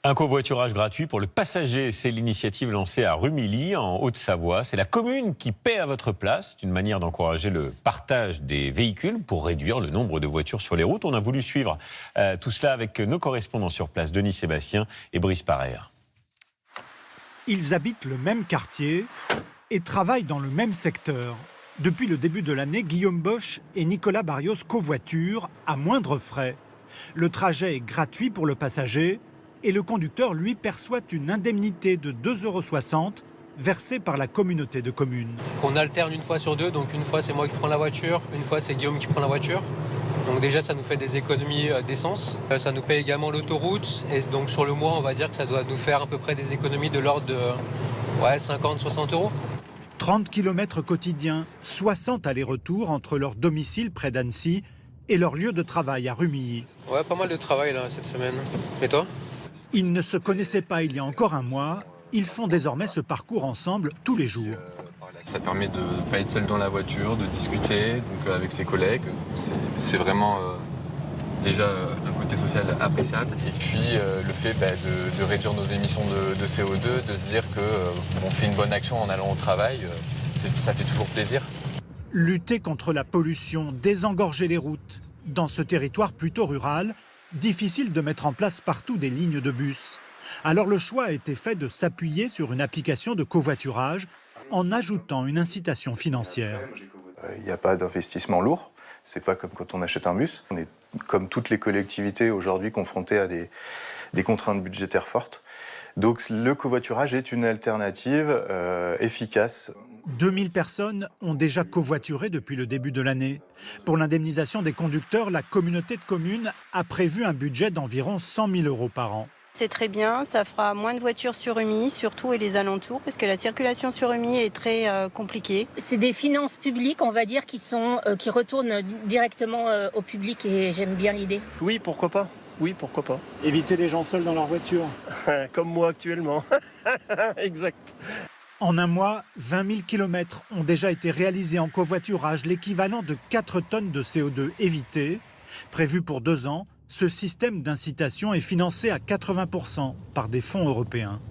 Un covoiturage gratuit pour le passager, c'est l'initiative lancée à Rumilly, en Haute-Savoie. C'est la commune qui paie à votre place. C'est une manière d'encourager le partage des véhicules pour réduire le nombre de voitures sur les routes. On a voulu suivre tout cela avec nos correspondants sur place, Denis Sébastien et Brice Parer. Ils habitent le même quartier et travaillent dans le même secteur. Depuis le début de l'année, Guillaume Bosch et Nicolas Barrios covoiturent à moindre frais. Le trajet est gratuit pour le passager et le conducteur, lui, perçoit une indemnité de 2,60 € versée par la communauté de communes. On alterne une fois sur deux, donc une fois c'est moi qui prends la voiture, une fois c'est Guillaume qui prend la voiture. Donc déjà ça nous fait des économies d'essence, ça nous paye également l'autoroute et donc sur le mois on va dire que ça doit nous faire à peu près des économies de l'ordre de 50-60 €. 30 km quotidiens, 60 allers-retours entre leur domicile près d'Annecy et leur lieu de travail à Rumilly. Ouais, pas mal de travail là cette semaine. Et toi ? Ils ne se connaissaient pas il y a encore un mois. Ils font désormais ce parcours ensemble tous les jours. Ça permet de ne pas être seul dans la voiture, de discuter donc, avec ses collègues. C'est vraiment déjà un côté social appréciable. Et puis le fait de réduire nos émissions de CO2, de se dire qu'on fait une bonne action en allant au travail, ça fait toujours plaisir. Lutter contre la pollution, désengorger les routes. Dans ce territoire plutôt rural, difficile de mettre en place partout des lignes de bus. Alors le choix a été fait de s'appuyer sur une application de covoiturage en ajoutant une incitation financière. Il n'y a pas d'investissement lourd, c'est pas comme quand on achète un bus. On est comme toutes les collectivités aujourd'hui confrontées à des contraintes budgétaires fortes. Donc le covoiturage est une alternative efficace. 2000 personnes ont déjà covoituré depuis le début de l'année. Pour l'indemnisation des conducteurs, la communauté de communes a prévu un budget d'environ 100 000 € par an. C'est très bien, ça fera moins de voitures sur Rumilly, surtout et les alentours, parce que la circulation sur Rumilly est très compliquée. C'est des finances publiques, on va dire, qui retournent directement au public et j'aime bien l'idée. Oui, pourquoi pas. Oui, pourquoi pas. Éviter les gens seuls dans leur voiture. Comme moi actuellement. Exact. En un mois, 20 000 km ont déjà été réalisés en covoiturage, l'équivalent de 4 tonnes de CO2 évitées. Prévu pour 2 ans, ce système d'incitation est financé à 80% par des fonds européens.